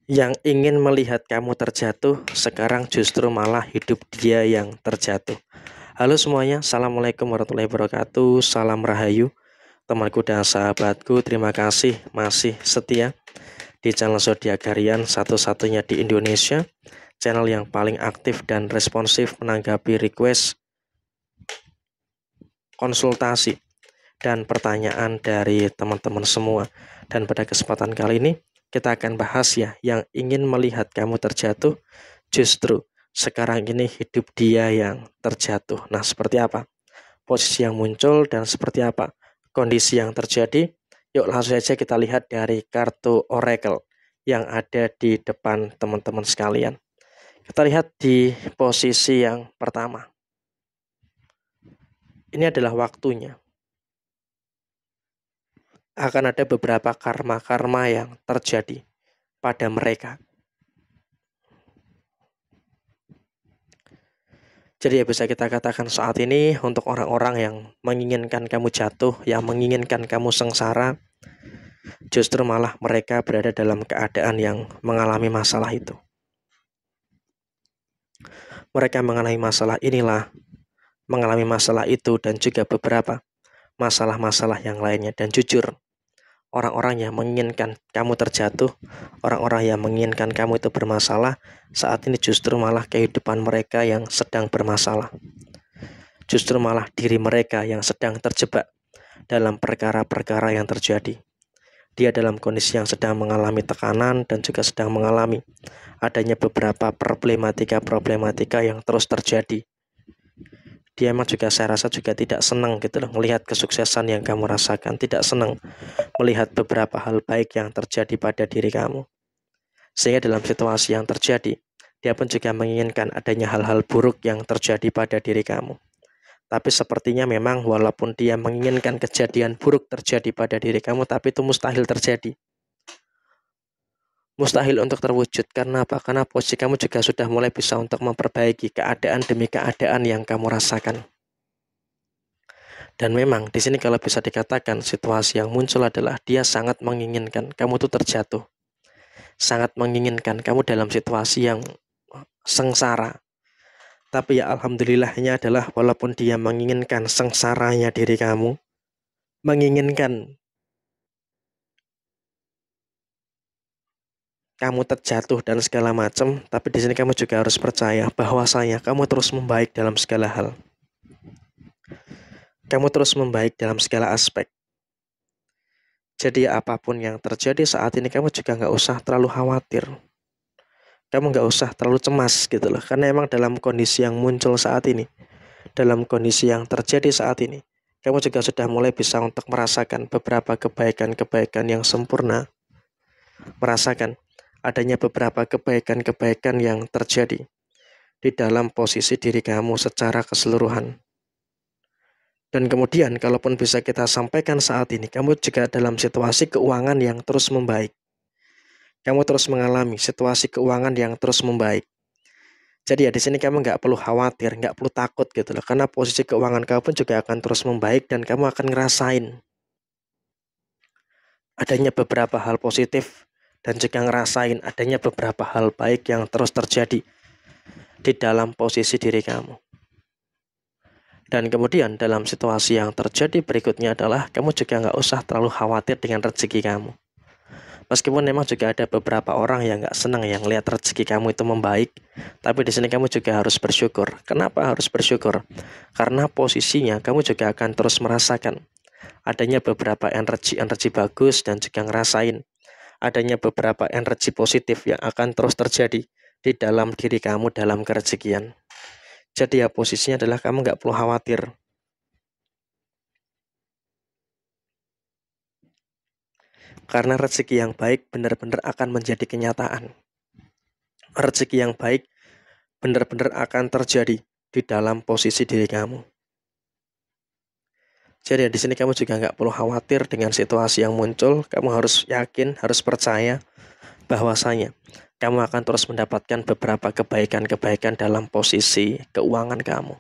Yang ingin melihat kamu terjatuh, sekarang justru malah hidup dia yang terjatuh. Halo semuanya, Assalamualaikum warahmatullahi wabarakatuh. Salam Rahayu, temanku dan sahabatku. Terima kasih masih setia di channel Zodiak Harian, satu-satunya di Indonesia, channel yang paling aktif dan responsif menanggapi request, konsultasi, dan pertanyaan dari teman-teman semua. Dan pada kesempatan kali ini kita akan bahas ya, yang ingin melihat kamu terjatuh, justru sekarang ini hidup dia yang terjatuh. Nah, seperti apa posisi yang muncul dan seperti apa kondisi yang terjadi? Yuk langsung saja kita lihat dari kartu oracle yang ada di depan teman-teman sekalian. Kita lihat di posisi yang pertama. Ini adalah waktunya. Akan ada beberapa karma-karma yang terjadi pada mereka. Jadi ya bisa kita katakan saat ini untuk orang-orang yang menginginkan kamu jatuh, yang menginginkan kamu sengsara, justru malah mereka berada dalam keadaan yang mengalami masalah itu. Mereka mengalami masalah inilah, mengalami masalah itu, dan juga beberapa masalah-masalah yang lainnya. Dan jujur, orang-orang yang menginginkan kamu terjatuh, orang-orang yang menginginkan kamu itu bermasalah, saat ini justru malah kehidupan mereka yang sedang bermasalah. Justru malah diri mereka yang sedang terjebak dalam perkara-perkara yang terjadi. Dia dalam kondisi yang sedang mengalami tekanan dan juga sedang mengalami adanya beberapa problematika yang terus terjadi. Dia emang juga, saya rasa juga tidak senang gitu loh melihat kesuksesan yang kamu rasakan, tidak senang melihat beberapa hal baik yang terjadi pada diri kamu. Sehingga dalam situasi yang terjadi, dia pun juga menginginkan adanya hal-hal buruk yang terjadi pada diri kamu. Tapi sepertinya memang walaupun dia menginginkan kejadian buruk terjadi pada diri kamu, tapi itu mustahil terjadi. Mustahil untuk terwujud. Karena apa? Karena posisi kamu juga sudah mulai bisa untuk memperbaiki keadaan demi keadaan yang kamu rasakan. Dan memang di sini kalau bisa dikatakan situasi yang muncul adalah dia sangat menginginkan kamu tuh terjatuh. Sangat menginginkan kamu dalam situasi yang sengsara. Tapi ya alhamdulillahnya adalah walaupun dia menginginkan sengsaranya diri kamu, menginginkan kamu terjatuh dan segala macam, tapi di sini kamu juga harus percaya bahwasanya kamu terus membaik dalam segala hal. Kamu terus membaik dalam segala aspek. Jadi apapun yang terjadi saat ini kamu juga nggak usah terlalu khawatir. Kamu nggak usah terlalu cemas gitu loh. Karena emang dalam kondisi yang muncul saat ini, dalam kondisi yang terjadi saat ini, kamu juga sudah mulai bisa untuk merasakan beberapa kebaikan-kebaikan yang sempurna. Merasakan adanya beberapa kebaikan-kebaikan yang terjadi di dalam posisi diri kamu secara keseluruhan. Dan kemudian kalaupun bisa kita sampaikan saat ini, kamu juga dalam situasi keuangan yang terus membaik. Kamu terus mengalami situasi keuangan yang terus membaik. Jadi ya di sini kamu nggak perlu khawatir, nggak perlu takut gitu loh. Karena posisi keuangan kamu pun juga akan terus membaik dan kamu akan ngerasain adanya beberapa hal positif dan juga ngerasain adanya beberapa hal baik yang terus terjadi di dalam posisi diri kamu. Dan kemudian dalam situasi yang terjadi berikutnya adalah kamu juga nggak usah terlalu khawatir dengan rezeki kamu. Meskipun memang juga ada beberapa orang yang nggak senang yang lihat rezeki kamu itu membaik, tapi di sini kamu juga harus bersyukur. Kenapa harus bersyukur? Karena posisinya kamu juga akan terus merasakan adanya beberapa energi bagus dan juga ngerasain adanya beberapa energi positif yang akan terus terjadi di dalam diri kamu dalam kerezekian. Jadi ya posisinya adalah kamu nggak perlu khawatir. Karena rezeki yang baik benar-benar akan menjadi kenyataan. Rezeki yang baik benar-benar akan terjadi di dalam posisi diri kamu. Jadi di sini kamu juga nggak perlu khawatir dengan situasi yang muncul. Kamu harus yakin, harus percaya bahwasanya kamu akan terus mendapatkan beberapa kebaikan-kebaikan dalam posisi keuangan kamu.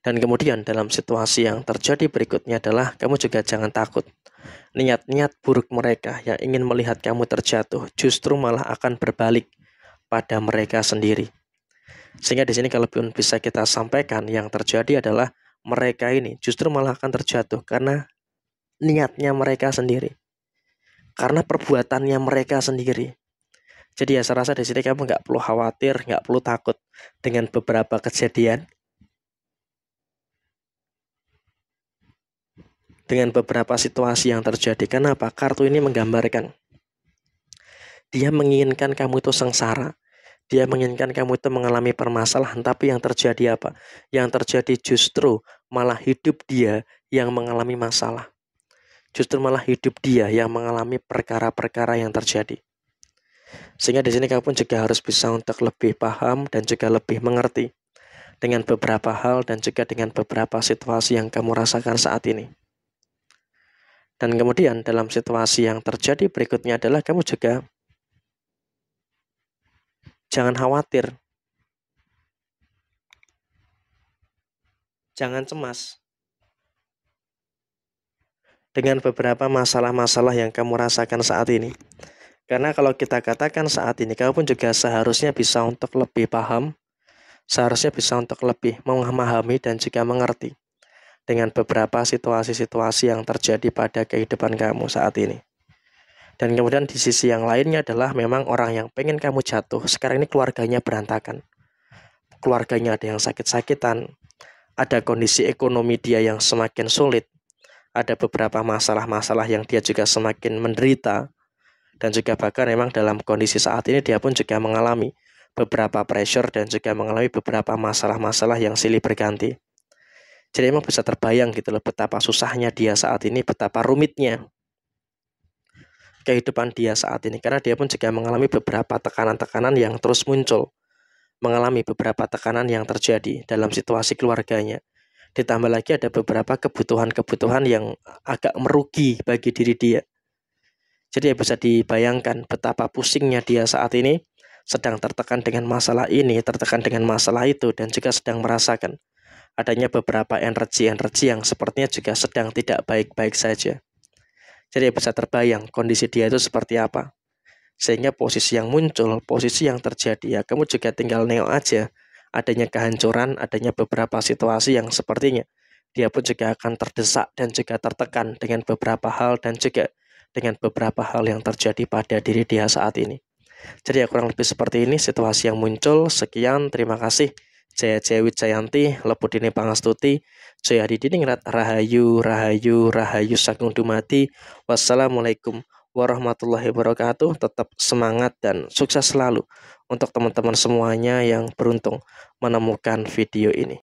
Dan kemudian dalam situasi yang terjadi berikutnya adalah kamu juga jangan takut. Niat-niat buruk mereka yang ingin melihat kamu terjatuh justru malah akan berbalik pada mereka sendiri. Sehingga di sini kalau bisa kita sampaikan, yang terjadi adalah mereka ini justru malah akan terjatuh karena niatnya mereka sendiri, karena perbuatannya mereka sendiri. Jadi ya saya rasa di sini kamu nggak perlu khawatir, nggak perlu takut dengan beberapa kejadian, dengan beberapa situasi yang terjadi. Kenapa? Kartu ini menggambarkan dia menginginkan kamu itu sengsara. Dia menginginkan kamu itu mengalami permasalahan, tapi yang terjadi apa? Yang terjadi justru malah hidup dia yang mengalami masalah. Justru malah hidup dia yang mengalami perkara-perkara yang terjadi. Sehingga di sini kamu pun juga harus bisa untuk lebih paham dan juga lebih mengerti dengan beberapa hal dan juga dengan beberapa situasi yang kamu rasakan saat ini. Dan kemudian dalam situasi yang terjadi berikutnya adalah kamu juga jangan khawatir, jangan cemas dengan beberapa masalah-masalah yang kamu rasakan saat ini. Karena kalau kita katakan saat ini, kamu pun juga seharusnya bisa untuk lebih paham, seharusnya bisa untuk lebih memahami dan juga mengerti dengan beberapa situasi-situasi yang terjadi pada kehidupan kamu saat ini. Dan kemudian di sisi yang lainnya adalah memang orang yang pengen kamu jatuh, sekarang ini keluarganya berantakan. Keluarganya ada yang sakit-sakitan, ada kondisi ekonomi dia yang semakin sulit, ada beberapa masalah-masalah yang dia juga semakin menderita. Dan juga bahkan memang dalam kondisi saat ini dia pun juga mengalami beberapa pressure dan juga mengalami beberapa masalah-masalah yang silih berganti. Jadi emang bisa terbayang gitu loh betapa susahnya dia saat ini, betapa rumitnya kehidupan dia saat ini. Karena dia pun juga mengalami beberapa tekanan-tekanan yang terus muncul, mengalami beberapa tekanan yang terjadi dalam situasi keluarganya. Ditambah lagi ada beberapa kebutuhan-kebutuhan yang agak merugi bagi diri dia. Jadi ya bisa dibayangkan betapa pusingnya dia saat ini, sedang tertekan dengan masalah ini, tertekan dengan masalah itu, dan juga sedang merasakan adanya beberapa energi-energi yang sepertinya juga sedang tidak baik-baik saja. Jadi ya bisa terbayang kondisi dia itu seperti apa. Sehingga posisi yang muncul, posisi yang terjadi, ya kamu juga tinggal nengok aja adanya kehancuran, adanya beberapa situasi yang sepertinya dia pun juga akan terdesak dan juga tertekan dengan beberapa hal dan juga dengan beberapa hal yang terjadi pada diri dia saat ini. Jadi ya kurang lebih seperti ini situasi yang muncul. Sekian, terima kasih. Jaya Jaya Wijayanti, Lepudini Pangastuti, Jaya Hadidiningrat, Rahayu, Rahayu, Rahayu Sagung Dumadi. Wassalamualaikum warahmatullahi wabarakatuh. Tetap semangat dan sukses selalu untuk teman-teman semuanya yang beruntung menemukan video ini.